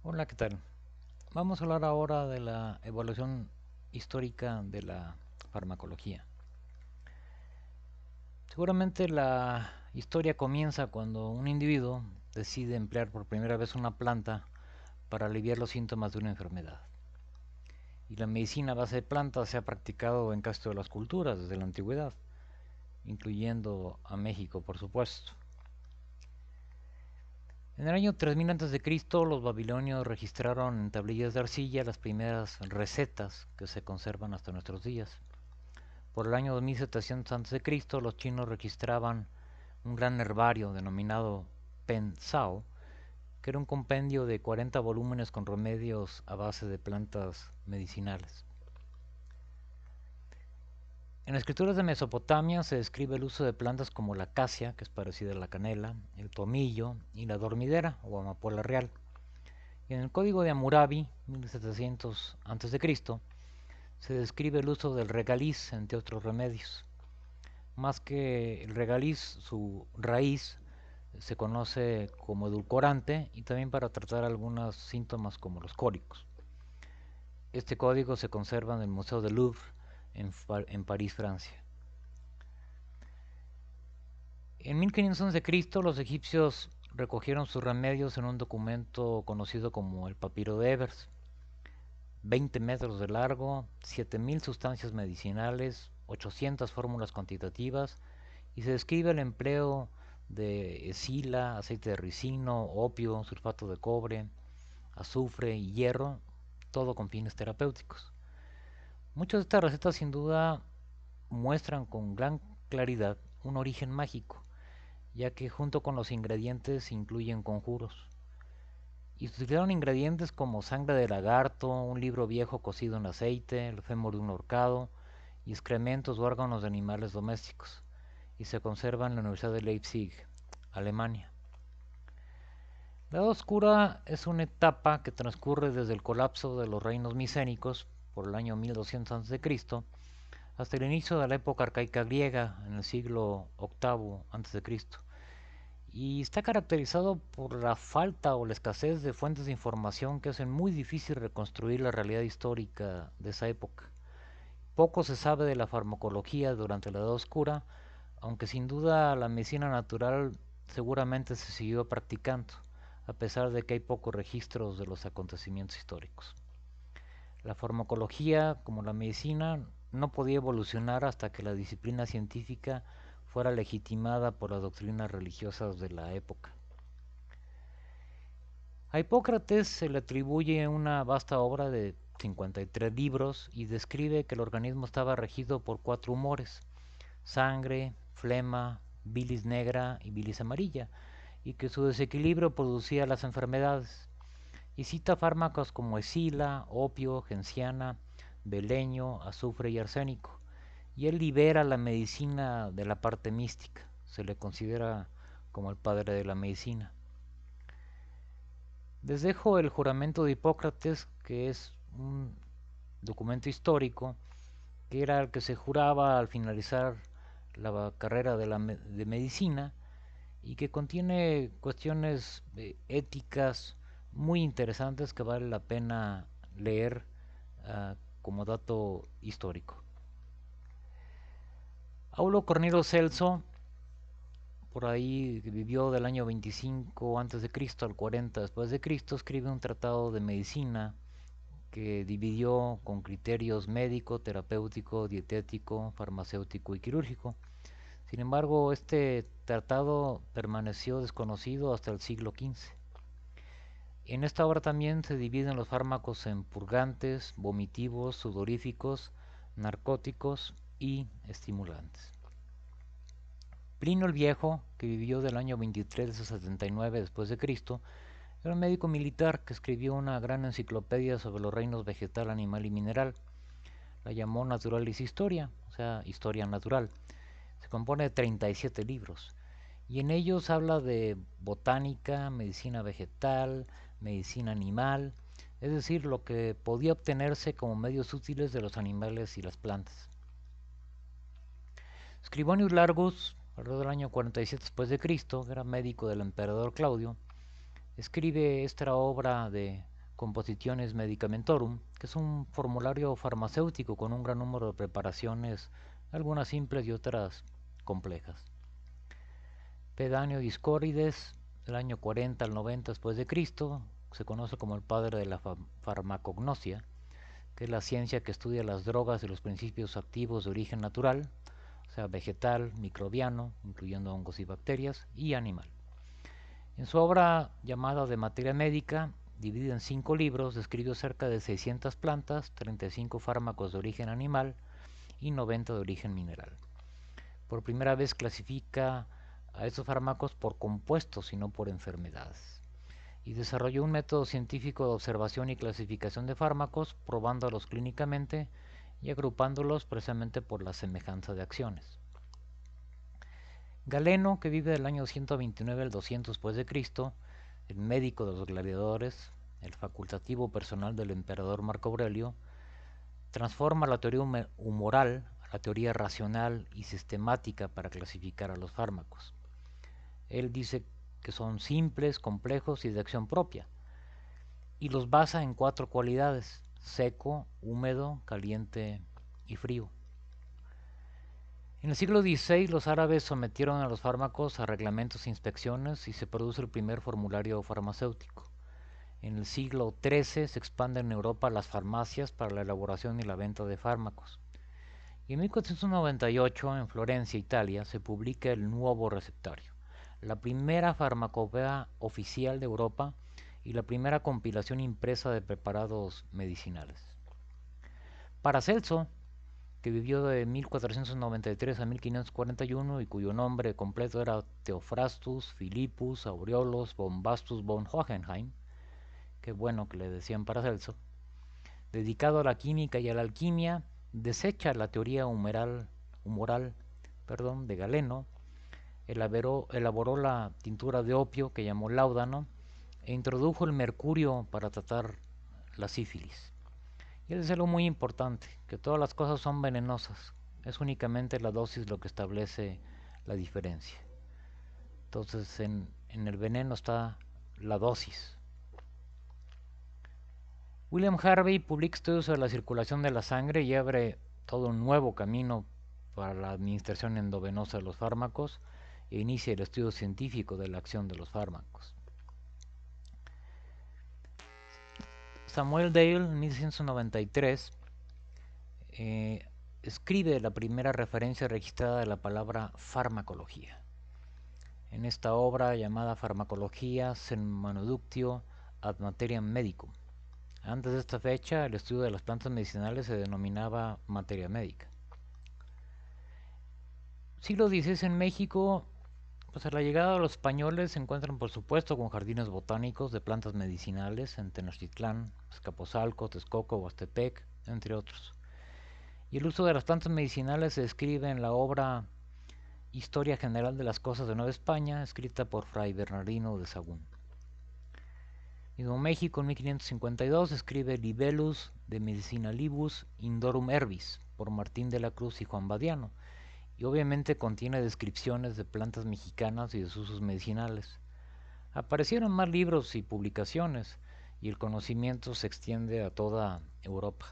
Hola, ¿qué tal? Vamos a hablar ahora de la evolución histórica de la farmacología. Seguramente la historia comienza cuando un individuo decide emplear por primera vez una planta para aliviar los síntomas de una enfermedad. Y la medicina a base de plantas se ha practicado en casi todas las culturas desde la antigüedad, incluyendo a México, por supuesto. En el año 3000 a.C., los babilonios registraron en tablillas de arcilla las primeras recetas que se conservan hasta nuestros días. Por el año 2700 a.C., los chinos registraban un gran herbario denominado Pen Sao, que era un compendio de 40 volúmenes con remedios a base de plantas medicinales. En escrituras de Mesopotamia se describe el uso de plantas como la acacia, que es parecida a la canela, el tomillo y la dormidera o amapola real. Y en el código de Hammurabi, 1700 a.C., se describe el uso del regaliz, entre otros remedios. Más que el regaliz, su raíz se conoce como edulcorante y también para tratar algunos síntomas como los cólicos. Este código se conserva en el Museo del Louvre en París, Francia. En 1500 a.C., los egipcios recogieron sus remedios en un documento conocido como el Papiro de Ebers. 20 metros de largo, 7000 sustancias medicinales, 800 fórmulas cuantitativas y se describe el empleo de escila, aceite de ricino, opio, sulfato de cobre, azufre y hierro, todo con fines terapéuticos. Muchas de estas recetas sin duda muestran con gran claridad un origen mágico, ya que junto con los ingredientes incluyen conjuros. Y se utilizaron ingredientes como sangre de lagarto, un libro viejo cocido en aceite, el fémur de un horcado y excrementos o órganos de animales domésticos, y se conserva en la Universidad de Leipzig, Alemania. La Edad Oscura es una etapa que transcurre desde el colapso de los reinos micénicos por el año 1200 a.C. hasta el inicio de la época arcaica griega en el siglo VIII a.C. Y está caracterizado por la falta o la escasez de fuentes de información que hacen muy difícil reconstruir la realidad histórica de esa época. Poco se sabe de la farmacología durante la Edad Oscura, aunque sin duda la medicina natural seguramente se siguió practicando, a pesar de que hay pocos registros de los acontecimientos históricos. La farmacología, como la medicina, no podía evolucionar hasta que la disciplina científica fuera legitimada por las doctrinas religiosas de la época. A Hipócrates se le atribuye una vasta obra de 53 libros y describe que el organismo estaba regido por cuatro humores: sangre, flema, bilis negra y bilis amarilla, y que su desequilibrio producía las enfermedades. Y cita fármacos como escila, opio, genciana, beleño, azufre y arsénico. Y él libera la medicina de la parte mística. Se le considera como el padre de la medicina. Les dejo el juramento de Hipócrates, que es un documento histórico, que era el que se juraba al finalizar la carrera de medicina y que contiene cuestiones éticas muy interesantes que vale la pena leer como dato histórico. Aulo Cornelio Celso, por ahí vivió del año 25 a.C. al 40 después de Cristo, escribe un tratado de medicina que dividió con criterios médico, terapéutico, dietético, farmacéutico y quirúrgico. Sin embargo, este tratado permaneció desconocido hasta el siglo XV. En esta obra también se dividen los fármacos en purgantes, vomitivos, sudoríficos, narcóticos y estimulantes. Plinio el Viejo, que vivió del año 23 a 79 después de Cristo, era un médico militar que escribió una gran enciclopedia sobre los reinos vegetal, animal y mineral. La llamó Naturalis Historia, o sea, historia natural. Se compone de 37 libros y en ellos habla de botánica, medicina vegetal, medicina animal, es decir, lo que podía obtenerse como medios útiles de los animales y las plantas. Scribonius Largus, alrededor del año 47 después de Cristo, era médico del emperador Claudio, escribe esta obra de Compositiones Medicamentorum, que es un formulario farmacéutico con un gran número de preparaciones, algunas simples y otras complejas. Pedanio Discórides, del año 40 al 90 después de Cristo, se conoce como el padre de la farmacognosia, que es la ciencia que estudia las drogas y los principios activos de origen natural, o sea, vegetal, microbiano, incluyendo hongos y bacterias, y animal. En su obra llamada De Materia Médica, dividida en 5 libros, describió cerca de 600 plantas, 35 fármacos de origen animal y 90 de origen mineral. Por primera vez clasifica a estos fármacos por compuestos y no por enfermedades. Y desarrolló un método científico de observación y clasificación de fármacos, probándolos clínicamente y agrupándolos precisamente por la semejanza de acciones. Galeno, que vive del año 129 al 200 después de Cristo, el médico de los gladiadores, el facultativo personal del emperador Marco Aurelio, transforma la teoría humoral a la teoría racional y sistemática para clasificar a los fármacos. Él dice que son simples, complejos y de acción propia, y los basa en 4 cualidades: seco, húmedo, caliente y frío. En el siglo XVI los árabes sometieron a los fármacos a reglamentos e inspecciones y se produce el primer formulario farmacéutico. En el siglo XIII se expanden en Europa las farmacias para la elaboración y la venta de fármacos. Y en 1498, en Florencia, Italia, se publica el Nuovo Receptario, la primera farmacopea oficial de Europa y la primera compilación impresa de preparados medicinales. Paracelso, que vivió de 1493 a 1541 y cuyo nombre completo era Theophrastus Philippus Aureolus Bombastus von Hohenheim, qué bueno que le decían Paracelso, dedicado a la química y a la alquimia, desecha la teoría humoral de Galeno, elaboró la tintura de opio que llamó láudano e introdujo el mercurio para tratar la sífilis. Y eso es algo muy importante, que todas las cosas son venenosas, es únicamente la dosis lo que establece la diferencia. Entonces en el veneno está la dosis. William Harvey publica estudios sobre la circulación de la sangre y abre todo un nuevo camino para la administración endovenosa de los fármacos e inicia el estudio científico de la acción de los fármacos. Samuel Dale, en 1693, escribe la primera referencia registrada de la palabra farmacología. En esta obra llamada Farmacología Semanoductio ad Materiam Medicum. Antes de esta fecha, el estudio de las plantas medicinales se denominaba materia médica. Siglo XVI en México, pues a la llegada de los españoles se encuentran por supuesto con jardines botánicos de plantas medicinales en Tenochtitlán, Azcapotzalco, Texcoco, Huastepec, entre otros. Y el uso de las plantas medicinales se describe en la obra Historia General de las Cosas de Nueva España, escrita por Fray Bernardino de Sahagún. Mismo México, en 1552, escribe Libellus de Medicinalibus Indorum Herbis, por Martín de la Cruz y Juan Badiano, y obviamente contiene descripciones de plantas mexicanas y de sus usos medicinales. Aparecieron más libros y publicaciones, y el conocimiento se extiende a toda Europa.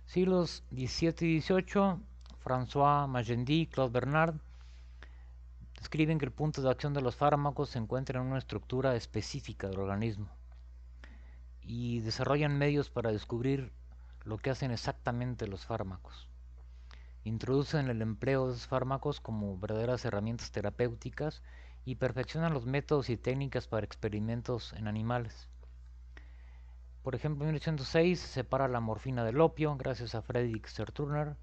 Siglos XVII y XVIII, François Magendie y Claude Bernard describen que el punto de acción de los fármacos se encuentra en una estructura específica del organismo y desarrollan medios para descubrir lo que hacen exactamente los fármacos. Introducen el empleo de esos fármacos como verdaderas herramientas terapéuticas y perfeccionan los métodos y técnicas para experimentos en animales. Por ejemplo, en 1806 se separa la morfina del opio gracias a Frederick Serturner,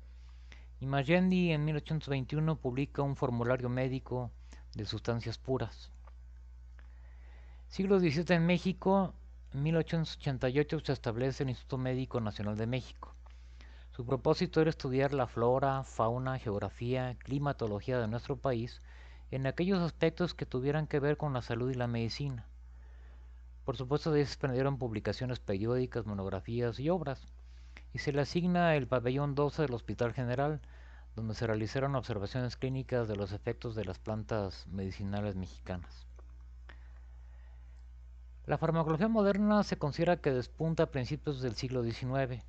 y Magendie en 1821 publica un formulario médico de sustancias puras. Siglo XVII en México, en 1888 se establece el Instituto Médico Nacional de México. Su propósito era estudiar la flora, fauna, geografía, climatología de nuestro país en aquellos aspectos que tuvieran que ver con la salud y la medicina. Por supuesto, de ahí se desprendieron publicaciones periódicas, monografías y obras, y se le asigna el pabellón 12 del Hospital General, donde se realizaron observaciones clínicas de los efectos de las plantas medicinales mexicanas. La farmacología moderna se considera que despunta a principios del siglo XIX.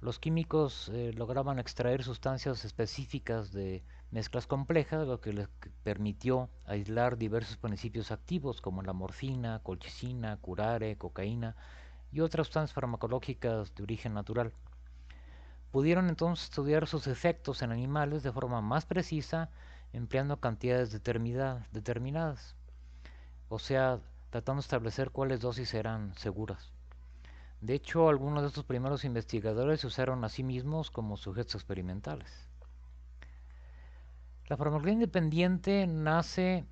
Los químicos lograban extraer sustancias específicas de mezclas complejas, lo que les permitió aislar diversos principios activos como la morfina, colchicina, curare, cocaína y otras sustancias farmacológicas de origen natural. Pudieron entonces estudiar sus efectos en animales de forma más precisa, empleando cantidades determinadas, o sea, tratando de establecer cuáles dosis eran seguras. De hecho, algunos de estos primeros investigadores se usaron a sí mismos como sujetos experimentales. La farmacología independiente nace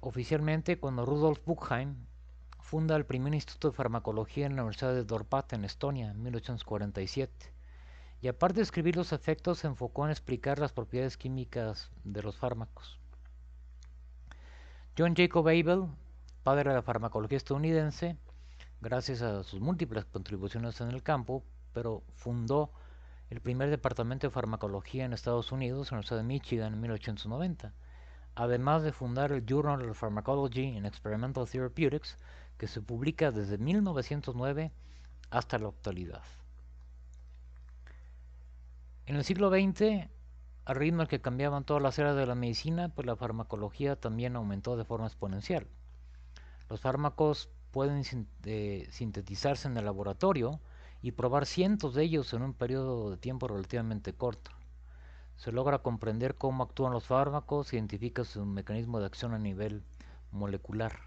oficialmente cuando Rudolf Buchheim funda el primer instituto de farmacología en la Universidad de Dorpat en Estonia en 1847. Y aparte de escribir los efectos, se enfocó en explicar las propiedades químicas de los fármacos. John Jacob Abel, padre de la farmacología estadounidense, gracias a sus múltiples contribuciones en el campo, pero fundó el primer departamento de farmacología en Estados Unidos, en la Universidad de Michigan, en 1890, además de fundar el Journal of Pharmacology and Experimental Therapeutics, que se publica desde 1909 hasta la actualidad. En el siglo XX, al ritmo al que cambiaban todas las áreas de la medicina, pues la farmacología también aumentó de forma exponencial. Los fármacos pueden sintetizarse en el laboratorio y probar cientos de ellos en un periodo de tiempo relativamente corto. Se logra comprender cómo actúan los fármacos, se identifica su mecanismo de acción a nivel molecular.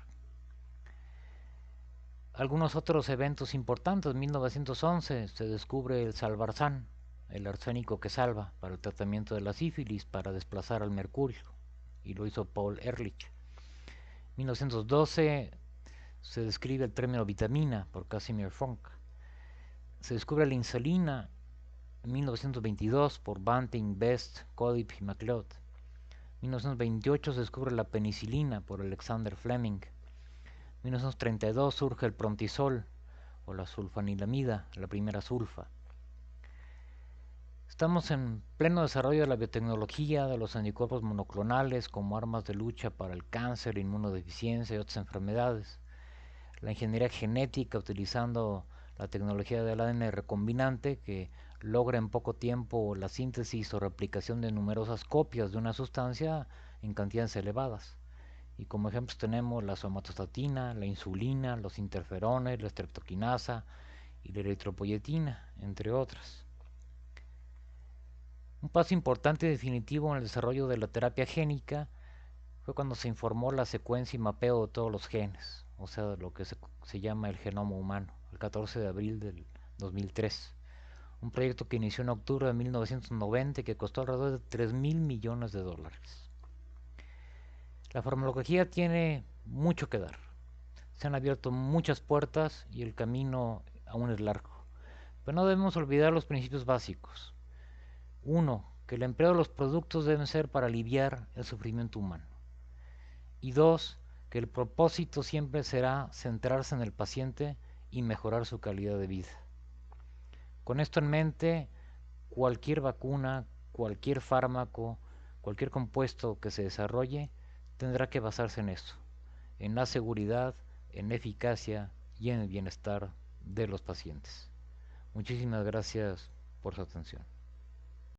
Algunos otros eventos importantes: en 1911 se descubre el salvarsan, el arsénico que salva, para el tratamiento de la sífilis, para desplazar al mercurio, y lo hizo Paul Ehrlich. En 1912 se describe el término vitamina por Casimir Funk. Se descubre la insulina en 1922 por Banting, Best, Collip y MacLeod. En 1928 se descubre la penicilina por Alexander Fleming. En 1932 surge el prontisol o la sulfanilamida, la primera sulfa. Estamos en pleno desarrollo de la biotecnología, de los anticuerpos monoclonales como armas de lucha para el cáncer, inmunodeficiencia y otras enfermedades. La ingeniería genética utilizando la tecnología del ADN recombinante, que logra en poco tiempo la síntesis o replicación de numerosas copias de una sustancia en cantidades elevadas. Y como ejemplos tenemos la somatostatina, la insulina, los interferones, la streptokinasa y la eritropoyetina, entre otras. Un paso importante y definitivo en el desarrollo de la terapia génica fue cuando se informó la secuencia y mapeo de todos los genes, o sea, lo que se llama el genoma humano, el 14 de abril del 2003. Un proyecto que inició en octubre de 1990 y que costó alrededor de 3.000 millones de dólares. La farmacología tiene mucho que dar. Se han abierto muchas puertas y el camino aún es largo. Pero no debemos olvidar los principios básicos. Uno, que el empleo de los productos deben ser para aliviar el sufrimiento humano. Y dos, que el propósito siempre será centrarse en el paciente y mejorar su calidad de vida. Con esto en mente, cualquier vacuna, cualquier fármaco, cualquier compuesto que se desarrolle tendrá que basarse en eso, en la seguridad, en la eficacia y en el bienestar de los pacientes. Muchísimas gracias por su atención.